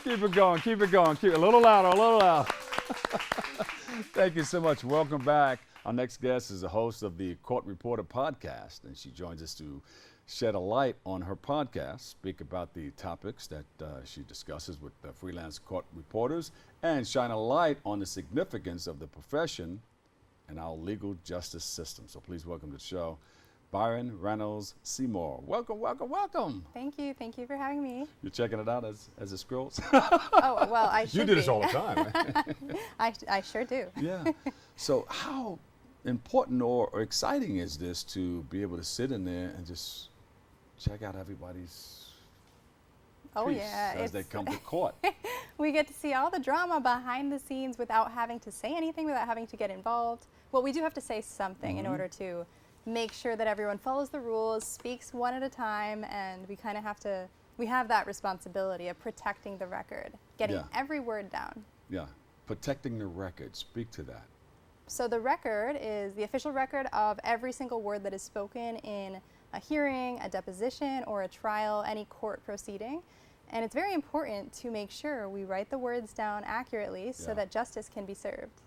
Keep it going, keep it going. Keep it a little louder, a little louder. Thank you so much. Welcome back. Our next guest is the host of the Court Reporter podcast, and she joins us to shed a light on her podcast, speak about the topics that she discusses with freelance court reporters, and shine a light on the significance of the profession and our legal justice system. So please welcome to the show, Brynn Reynolds Seymour. Welcome, welcome, welcome. Thank you for having me. You're checking it out as it scrolls? Oh, well, I should You do this all the time, right? I sure do. Yeah. So how important or exciting is this to be able to sit in there and just check out everybody's piece as they come to court? We get to see all the drama behind the scenes without having to say anything, without having to get involved. Well, we do have to say something in order to make sure that everyone follows the rules, speaks one at a time, and we kind of we have that responsibility of protecting the record, getting every word down. Yeah, protecting the record. Speak to that. So the record is the official record of every single word that is spoken in a hearing, a deposition, or a trial, any court proceeding. And it's very important to make sure we write the words down accurately so that justice can be served.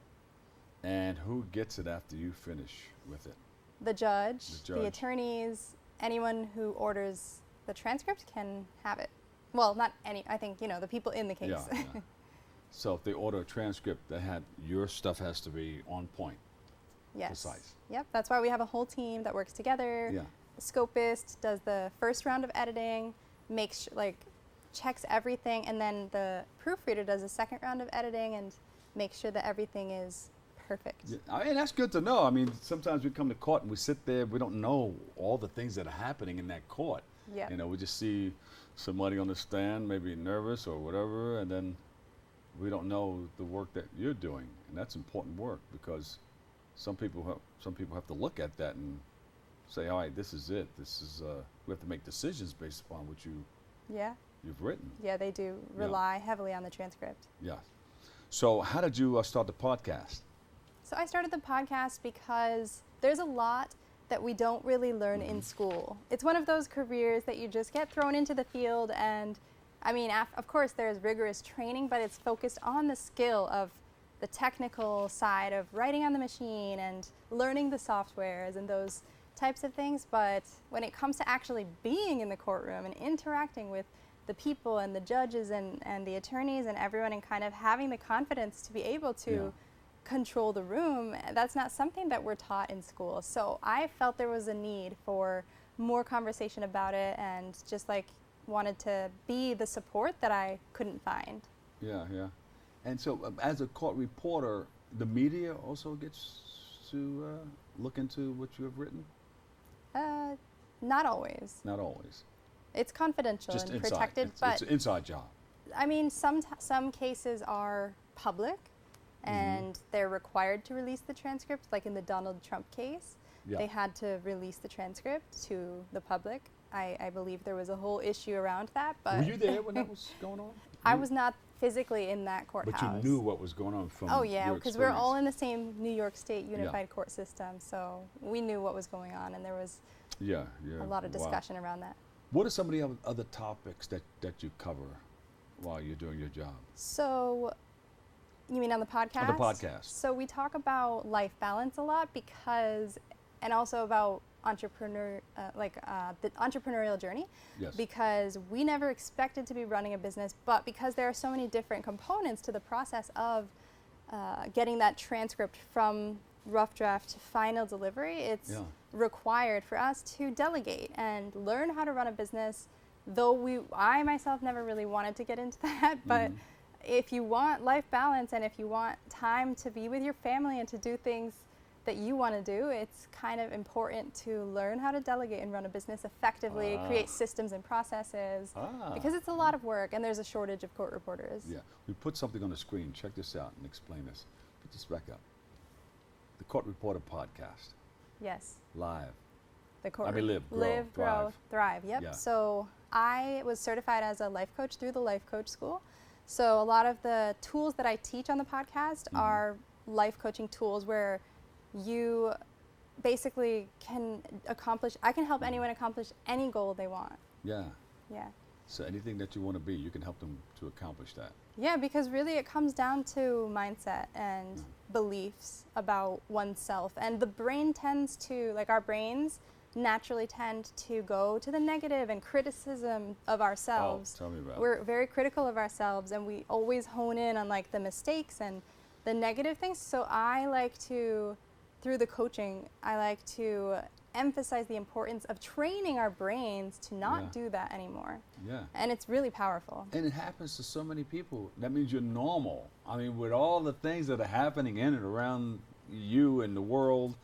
And who gets it after you finish with it? The judge, the attorneys, anyone who orders the transcript can have it. Well, not any, I think, the people in the case. Yeah. So if they order a transcript, your stuff has to be on point. Yes. Precise. Yep, that's why we have a whole team that works together. Yeah. The scopist does the first round of editing, checks everything, and then the proofreader does the second round of editing and makes sure that everything is perfect. Yeah, I mean, that's good to know. I mean, sometimes we come to court and we sit there, we don't know all the things that are happening in that court. Yeah. We just see somebody on the stand, maybe nervous or whatever, and then we don't know the work that you're doing. And that's important work, because some people have to look at that and say, all right, this is it. We have to make decisions based upon what you've written. Yeah, they do rely heavily on the transcript. Yeah. So how did you start the podcast? So I started the podcast because there's a lot that we don't really learn in school. It's one of those careers that you just get thrown into the field, and I mean, of course there's rigorous training, but it's focused on the skill of the technical side of writing on the machine and learning the softwares and those types of things. But when it comes to actually being in the courtroom and interacting with the people and the judges and the attorneys and everyone, and kind of having the confidence to be able to control the room, that's not something that we're taught in school. So I felt there was a need for more conversation about it, and just wanted to be the support that I couldn't find. Yeah. And so as a court reporter, the media also gets to look into what you have written? Not always. Not always. It's confidential Just and inside. protected, It's an inside job. I mean, some cases are public, and they're required to release the transcript, like in the Donald Trump case. They had to release the transcript to the public. I believe there was a whole issue around that. But were you there when that was going on? I was not physically in that courthouse. But you knew what was going on from your experience. Because we're all in the same New York State Unified Court System, so we knew what was going on, and there was a lot of discussion around that. What are some of the other topics that you cover while you're doing your job? So, you mean on the podcast? On the podcast. So we talk about life balance a lot, and also about the entrepreneurial journey. Yes. Because we never expected to be running a business, but because there are so many different components to the process of getting that transcript from rough draft to final delivery, it's required for us to delegate and learn how to run a business, though I myself never really wanted to get into that, but if you want life balance and if you want time to be with your family and to do things that you want to do, it's kind of important to learn how to delegate and run a business effectively, create systems and processes, because it's a lot of work and there's a shortage of court reporters. Yeah, we put something on the screen. Check this out and explain this. Put this back up. The Court Reporter podcast. Yes. Live. The court. Live, grow, thrive. Yep. Yeah. So I was certified as a life coach through the Life Coach School. So a lot of the tools that I teach on the podcast are life coaching tools where you basically can accomplish, I can help anyone accomplish any goal they want. Yeah. Yeah. So anything that you want to be, you can help them to accomplish that. Yeah, because really it comes down to mindset and beliefs about oneself. And the brain tends to, like our brains naturally tend to go to the negative and criticism of ourselves. Oh, tell me about it. We're very critical of ourselves, and we always hone in on like the mistakes and the negative things. So I like to, through the coaching, I like to emphasize the importance of training our brains to not do that anymore. Yeah. And it's really powerful. And it happens to so many people. That means you're normal. I mean, with all the things that are happening in and around you and the world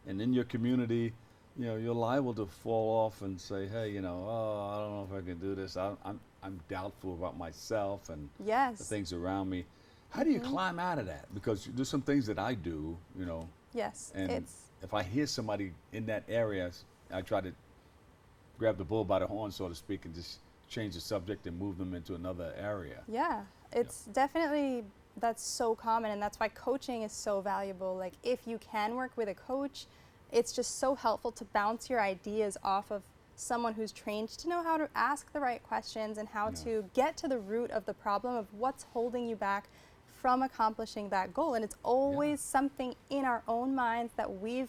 and in your community, you know, you're liable to fall off and say, hey, you know, oh, I don't know if I can do this. I'm doubtful about myself and the things around me. How do you climb out of that? Because there's some things that I do, you know. Yes, And if I hear somebody in that area, I try to grab the bull by the horn, so to speak, and just change the subject and move them into another area. Yeah, it's definitely, that's so common, and that's why coaching is so valuable. Like if you can work with a coach, it's just so helpful to bounce your ideas off of someone who's trained to know how to ask the right questions and how to get to the root of the problem of what's holding you back from accomplishing that goal. And it's always something in our own minds that we've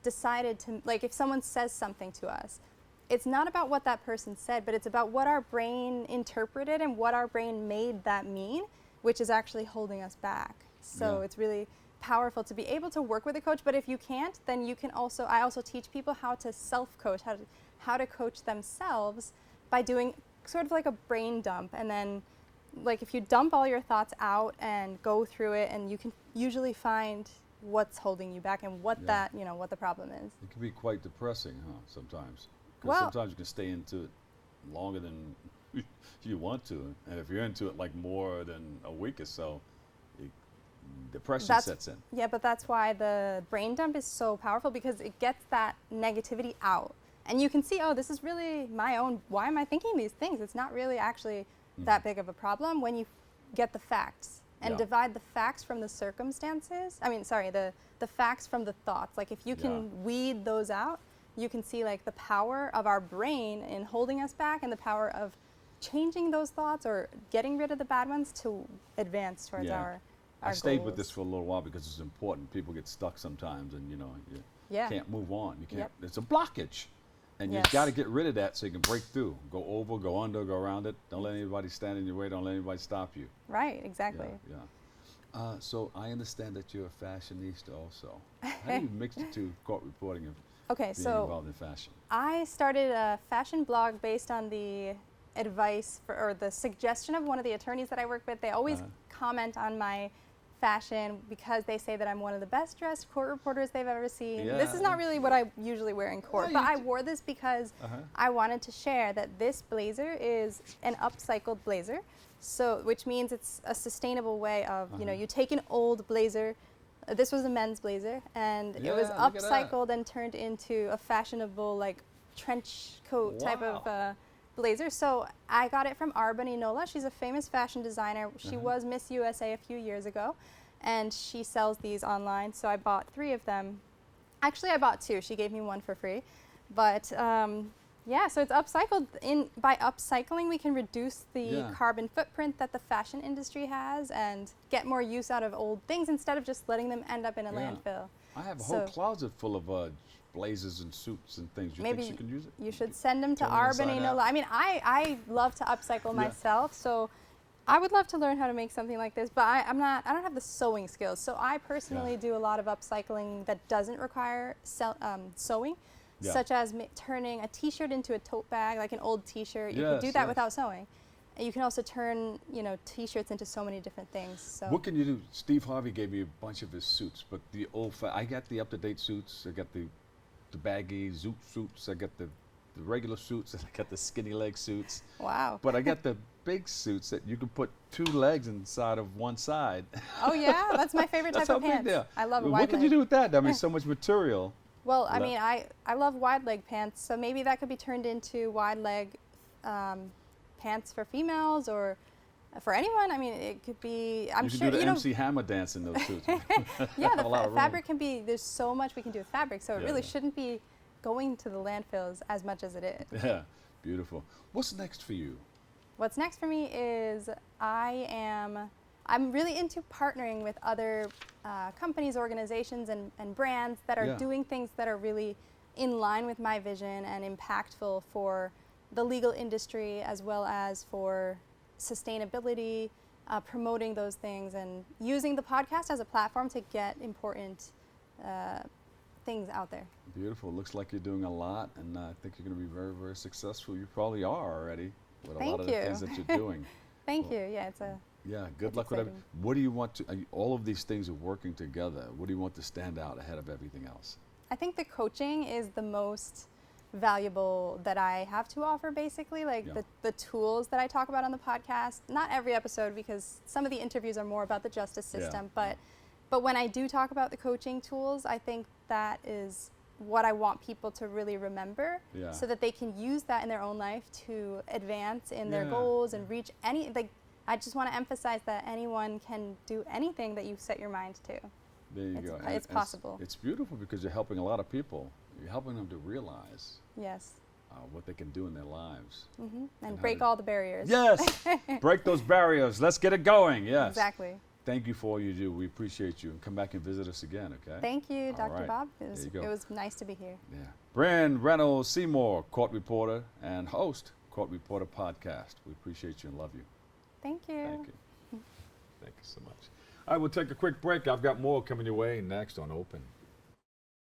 decided to, like if someone says something to us, it's not about what that person said, but it's about what our brain interpreted and what our brain made that mean, which is actually holding us back. So it's really powerful to be able to work with a coach. But if you can't, then you can also, I also teach people how to self-coach, how to coach themselves by doing sort of like a brain dump. And then like if you dump all your thoughts out and go through it, and you can usually find what's holding you back and what that, you know, what the problem is. It can be quite depressing, huh, sometimes. Because Well, sometimes you can stay into it longer than you want to. And if you're into it like more than a week or so, depression sets in. Yeah, but that's why the brain dump is so powerful, because it gets that negativity out. And you can see, oh, this is really my own, why am I thinking these things? It's not really actually that big of a problem when you get the facts and divide the facts from the circumstances. I mean, sorry, the facts from the thoughts. Like if you can weed those out, you can see like the power of our brain in holding us back and the power of changing those thoughts or getting rid of the bad ones to advance towards our I stayed goals. with this for a little while because it's important. People get stuck sometimes, and you know, you can't move on. You can't. It's a blockage, and you've got to get rid of that so you can break through. Go over, go under, go around it. Don't let anybody stand in your way. Don't let anybody stop you. Right. Exactly. So I understand that you're a fashionista also. How do you mix the two, court reporting and being involved in fashion? I started a fashion blog based on the advice or the suggestion of one of the attorneys that I work with. They always comment on my fashion because they say that I'm one of the best dressed court reporters they've ever seen. This is not really what I usually wear in court, but I wore this because I wanted to share that this blazer is an upcycled blazer. So, which means it's a sustainable way of, you know, you take an old blazer, this was a men's blazer, and it was upcycled and turned into a fashionable, like, trench coat type of blazer. So I got it from Arbany Nola. She's a famous fashion designer. She was Miss USA a few years ago, and she sells these online. So I bought 3 of them. Actually, I bought 2. She gave me 1 for free. But yeah, so it's upcycled. By upcycling, we can reduce the carbon footprint that the fashion industry has and get more use out of old things instead of just letting them end up in a landfill. I have a whole closet full of blazers and suits and things. You think she can use it? You should send them to Arbany Nola. I mean, I love to upcycle myself, so I would love to learn how to make something like this, but I don't have the sewing skills. So I personally do a lot of upcycling that doesn't require sewing. Such as turning a t-shirt into a tote bag, like an old t-shirt. You can do that without sewing. And you can also turn, you know, t-shirts into so many different things. So what can you do? Steve Harvey gave me a bunch of his suits, but the I got the up-to-date suits. I got the baggy zoot suits. I got the regular suits, and I got the skinny leg suits. Wow. But I got the big suits that you can put 2 legs inside of one side. Oh yeah, that's my favorite type of pants. I love a wide leg. What can you do with that? I mean, so much material. Well, I mean, I love wide leg pants, so maybe that could be turned into wide leg pants for females or for anyone. I mean, it could be, I'm sure, you can do the MC Hammer dance in those suits. Yeah, the fabric can be, there's so much we can do with fabric, so it really shouldn't be going to the landfills as much as it is. Yeah, beautiful. What's next for you? what's next for me is I'm really into partnering with other companies, organizations, and brands that are doing things that are really in line with my vision and impactful for the legal industry as well as for sustainability, promoting those things and using the podcast as a platform to get important things out there. Beautiful. Looks like you're doing a lot, and I think you're going to be very, very successful. You probably are already with a lot of the things that you're doing. Thank you. Yeah, it's a. Yeah, good luck with everything. What do you want to, all of these things are working together. What do you want to stand out ahead of everything else? I think the coaching is the most valuable that I have to offer, basically. Like the tools that I talk about on the podcast, not every episode because some of the interviews are more about the justice system, but when I do talk about the coaching tools, I think that is what I want people to really remember so that they can use that in their own life to advance in their goals and reach any, like, I just want to emphasize that anyone can do anything that you set your mind to. There you go. It's possible. It's beautiful because you're helping a lot of people. You're helping them to realize what they can do in their lives. And break all the barriers. Yes, break those barriers. Let's get it going. Yes. Exactly. Thank you for all you do. We appreciate you. And come back and visit us again, okay? Thank you, All Dr. right. Bob. It was nice to be here. Yeah. Brynn Reynolds Seymour, court reporter and host, Court Reporter Podcast. We appreciate you and love you. Thank you. Thank you. Thank you so much. All right, we'll take a quick break. I've got more coming your way next on Open.